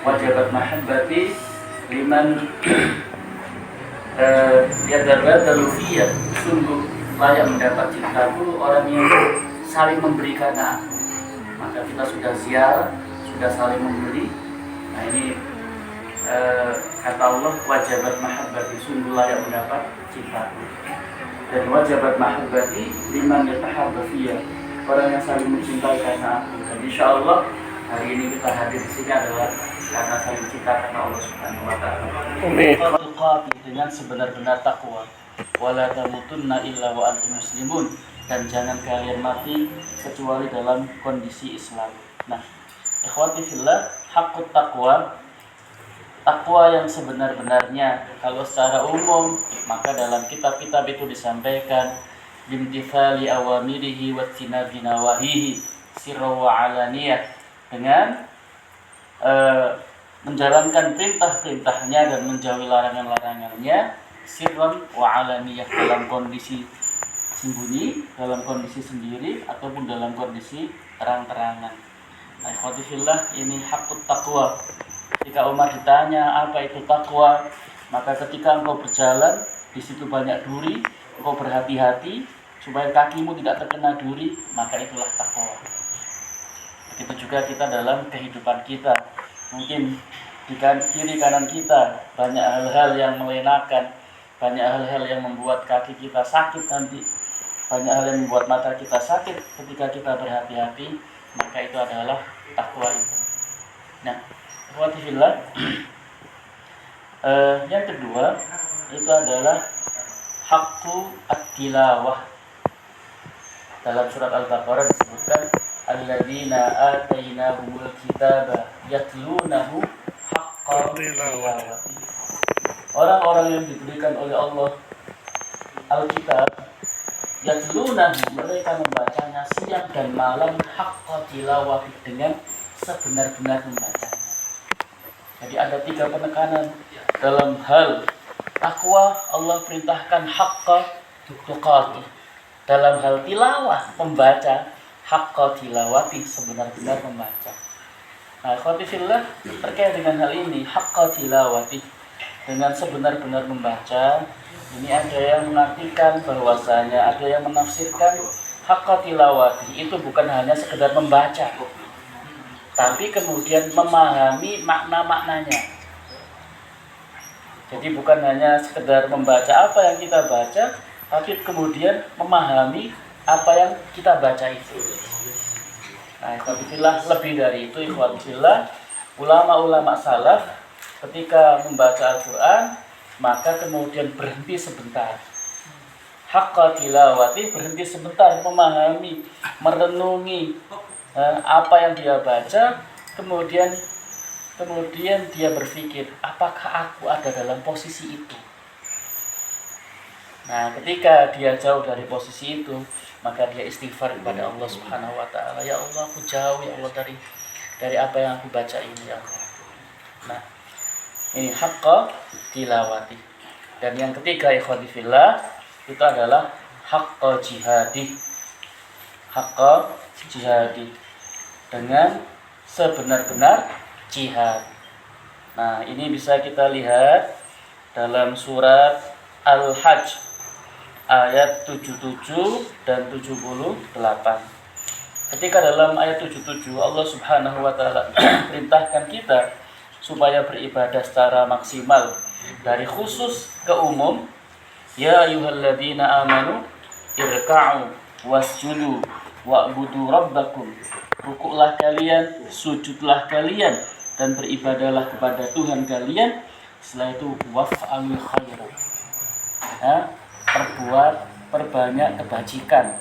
wajabat mahabbati liman yadarbadalu fiyya, sungguh layak mendapat cintaku orang yang saling memberikan aku. Maka kita sudah ziarah, sudah saling memberi. Nah ini kata Allah, wajabat mahabbati, sungguh layak mendapat cintaku. Dan wajabat mahabbati liman yatahabba fiyya, orang yang saling mencintai karena aku. Dan insya Allah hari ini kita hadir di sini adalah karena saling cinta karena Allah Subhanahu wa taala. Amin. Dengan sebenar-benar takwa. Wala tamutunna illa wa antum muslimun, dan jangan kalian mati kecuali dalam kondisi Islam. Nah, ikhwati fillah, haqqut taqwa, takwa yang sebenar-benarnya kalau secara umum maka dalam kitab-kitab itu disampaikan bimtithali awamirihi wa tinabi nawahihi sirra wa alaniyah, dengan menjalankan perintah-perintahnya dan menjauhi larangan-larangannya sirran wa alaniyah, dalam kondisi sembunyi, dalam kondisi sendiri ataupun dalam kondisi terang-terangan. Nah, ikhwati fillah, ini haqqut taqwa. Ketika Umar ditanya apa itu takwa, maka ketika engkau berjalan di situ banyak duri, engkau berhati-hati supaya kakimu tidak terkena duri, maka itulah takwa. Begitu juga kita dalam kehidupan kita, mungkin di kiri kanan kita banyak hal-hal yang melenakan, banyak hal-hal yang membuat kaki kita sakit nanti, banyak hal yang membuat mata kita sakit. Ketika kita berhati-hati, maka itu adalah takwa itu. Nah, Alhamdulillah. Yang kedua itu adalah haqqu at-tilawah. Dalam surat Al-Baqarah disebutkan alladzina atainahumul kitaba yatlunahu haqqa tilawati. Orang-orang yang diberikan oleh Allah Alkitab, yatlunahu, mereka membacanya siang dan malam, haqqa tilawati, dengan sebenar-benar membacanya. Jadi ada 3 penekanan dalam hal takwa. Allah perintahkan haqqa tuqati. Dalam hal tilawah, membaca, haqqa tilawati, sebenar-benar membaca. Nah, ikhwati fillah, terkait dengan hal ini, haqqa tilawati, dengan sebenar-benar membaca, ini ada yang mengartikan bahwasanya, ada yang menafsirkan haqqa tilawati itu bukan hanya sekedar membaca, tapi kemudian memahami makna-maknanya. Jadi bukan hanya sekedar membaca apa yang kita baca, tapi kemudian memahami apa yang kita baca itu. Nah, ikhwatillah, lebih dari itu, ikhwatillah, ulama-ulama salaf ketika membaca Al-Quran, maka kemudian berhenti sebentar. Haqqa tilawati, berhenti sebentar, memahami, merenungi apa yang dia baca, kemudian dia berpikir, apakah aku ada dalam posisi itu? Nah, ketika dia jauh dari posisi itu, maka dia istighfar kepada Allah Subhanahu wa taala. Ya Allah, aku jauh ya Allah dari apa yang aku baca ini ya Allah. Nah, ini haqqa tilawati. Dan yang ketiga, ikhwati fillah, itu adalah haqqa jihadi. Haqqa jihadi, dengan sebenar-benar jihad. Nah, ini bisa kita lihat dalam surat Al-Hajj ayat 77 dan 78. Ketika dalam ayat 77 Allah Subhanahu wa taala perintahkan kita supaya beribadah secara maksimal, dari khusus ke umum. Ya ayyuhalladzina amanu irka'u wasjudu wa'budu rabbakum. Rukuklah kalian, sujudlah kalian, dan beribadahlah kepada Tuhan kalian. Setelah itu waf'alul khaira. Perbanyak kebajikan.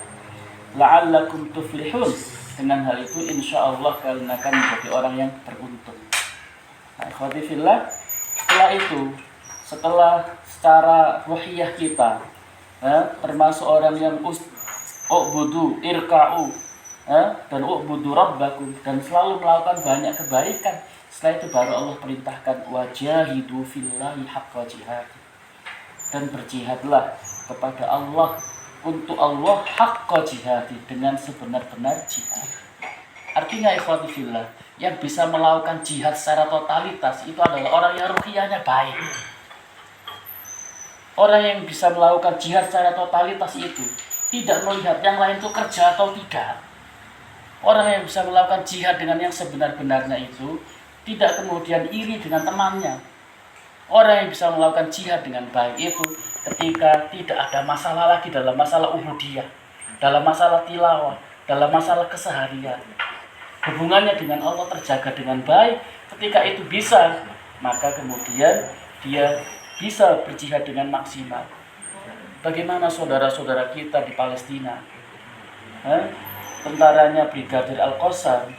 La'allakum tuflihun. Dengan hal itu insya Allah kalian akan menjadi orang yang beruntung. Nah, ikhwati fillah, setelah secara ruhiyah kita, termasuk orang yang u'budu irka'u, dan u'budu rabbakum, dan selalu melakukan banyak kebaikan. Setelah itu baru Allah perintahkan wajahidu fillahi haqqa jihad, dan berjihadlah kepada Allah, untuk Allah haqqa jihad, dengan sebenar-benar jihad. Artinya ikhwati fillah, yang bisa melakukan jihad secara totalitas itu adalah orang yang ruhiyahnya baik. Orang yang bisa melakukan jihad secara totalitas itu tidak melihat yang lain itu kerja atau tidak. Orang yang bisa melakukan jihad dengan yang sebenar-benarnya itu tidak kemudian iri dengan temannya. Orang yang bisa melakukan jihad dengan baik itu ketika tidak ada masalah lagi dalam masalah ubudiyah, dalam masalah tilawah, dalam masalah keseharian. Hubungannya dengan Allah terjaga dengan baik. Ketika itu bisa, maka kemudian dia bisa berjihad dengan maksimal. Bagaimana saudara-saudara kita di Palestina? Tentaranya Brigadir Al-Qassam,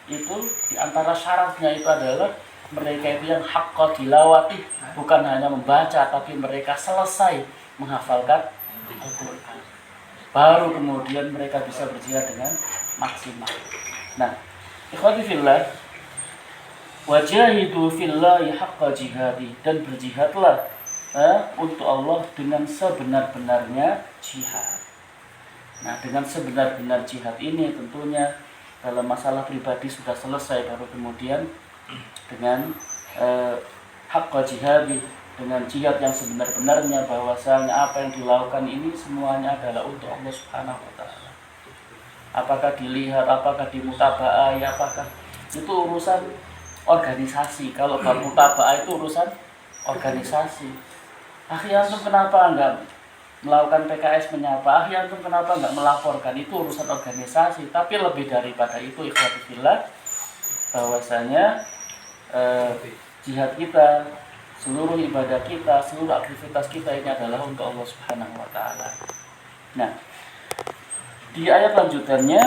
itu diantara syaratnya itu adalah mereka itu yang haqqa tilawati, bukan hanya membaca tapi mereka selesai menghafalkan Al-Quran. Baru kemudian mereka bisa berjihad dengan maksimal. Nah, ikhwati fillah, wajahidu fillahi haqqa jihadi, dan berjihadlah untuk Allah dengan sebenar-benarnya jihad. Nah, dengan sebenar-benar jihad ini tentunya dalam masalah pribadi sudah selesai, baru kemudian dengan haqqa jihadi, dengan jihad yang sebenar-benarnya, bahwasanya apa yang dilakukan ini semuanya adalah untuk Allah Subhanahu wa taala. Apakah dilihat, apakah dimutabaah, apakah itu urusan organisasi. Kalau bab mutaba'ah itu urusan organisasi. Antum kenapa enggak melakukan PKS menyapa? Antum kenapa enggak melaporkan? Itu urusan organisasi. Tapi lebih daripada itu, ikhwati fillah, bahwasanya jihad kita, seluruh ibadah kita, seluruh aktivitas kita ini adalah untuk Allah Subhanahu wa taala. Nah, di ayat lanjutannya,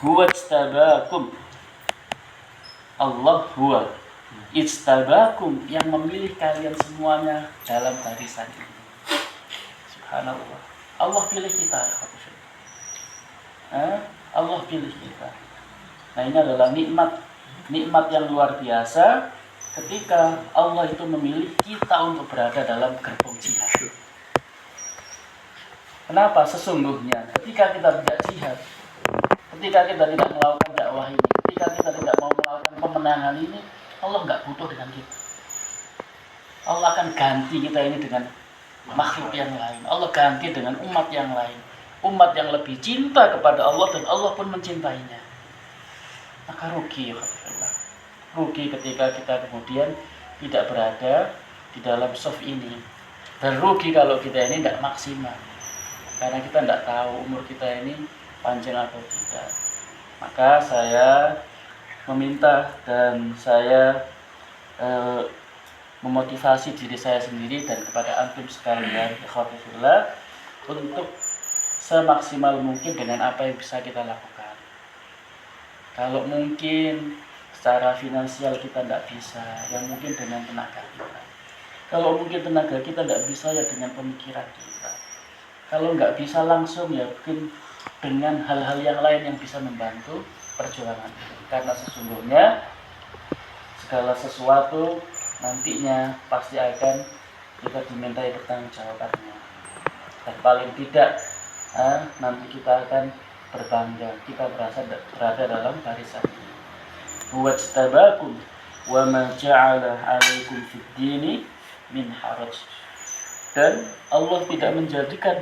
huwa istabakum. Allah huwa istabakum, yang memilih kalian semuanya dalam barisan ini. Subhanallah. Allah pilih kita. Allah pilih kita. Nah, ini adalah nikmat yang luar biasa ketika Allah itu memilih kita untuk berada dalam gerbong jihad. Kenapa? Sesungguhnya ketika kita tidak jihad, ketika kita tidak melakukan dakwah ini, ketika kita tidak mau melakukan pemenangan ini, Allah nggak butuh dengan kita. Allah akan ganti kita ini dengan makhluk yang lain. Allah ganti dengan umat yang lain, umat yang lebih cinta kepada Allah dan Allah pun mencintainya. Maka rugi ketika kita kemudian tidak berada di dalam saf ini, dan rugi kalau kita ini tidak maksimal, karena kita tidak tahu umur kita ini panjang atau tidak. Maka saya meminta dan saya memotivasi diri saya sendiri dan kepada antum sekalian, ikhwati fillah, untuk semaksimal mungkin dengan apa yang bisa kita lakukan. Kalau mungkin secara finansial kita tidak bisa, yang mungkin dengan tenaga kita. Kalau mungkin tenaga kita tidak bisa, ya dengan pemikiran kita. Kalau nggak bisa langsung, ya mungkin dengan hal-hal yang lain yang bisa membantu perjuangan ini. Karena sesungguhnya segala sesuatu nantinya pasti akan kita dimintai pertanggungjawabannya. Dan paling tidak nanti kita akan berbangga kita berada dalam barisan ini. Wajtabakum wa ma ja'ala 'alaikum fid dini min haraj. Dan Allah tidak menjadikan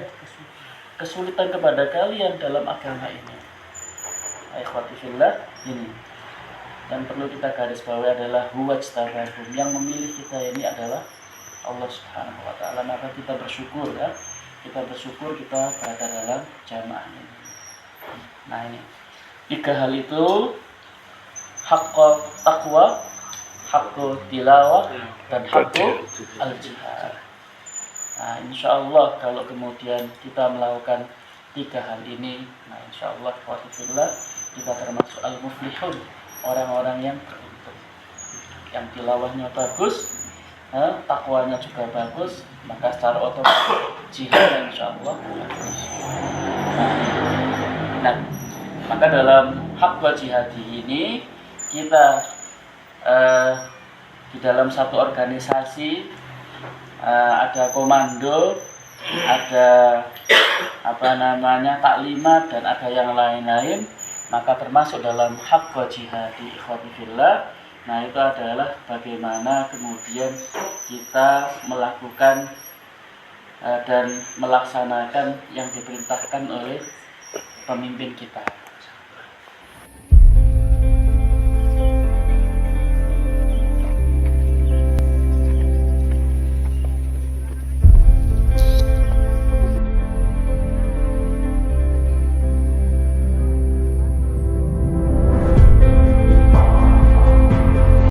kesulitan kepada kalian dalam agama ini. Ikhwati fillah, ini yang perlu kita garis bawahi adalah wajtabakum, yang memilih kita ini adalah Allah Subhanahu wa taala. Maka kita bersyukur, ya. Kita bersyukur kita berada dalam jamaah ini. Nah, ini 3 hal itu: haqqo taqwa, haqqo tilawah, dan haqqo al-jihad. Nah, insya Allah kalau kemudian kita melakukan 3 hal ini, nah insya Allah kita termasuk al-muflihun, orang-orang yang beruntung, yang tilawahnya bagus, takwanya juga bagus, maka secara otomatis jihad insya Allah bagus. Nah, maka dalam haqqa jihadi ini kita di dalam satu organisasi ada komando, ada taklimat, dan ada yang lain-lain. Maka termasuk dalam haqqa jihadi ikhwati fillah, nah itu adalah bagaimana kemudian kita melakukan dan melaksanakan yang diperintahkan oleh pemimpin kita.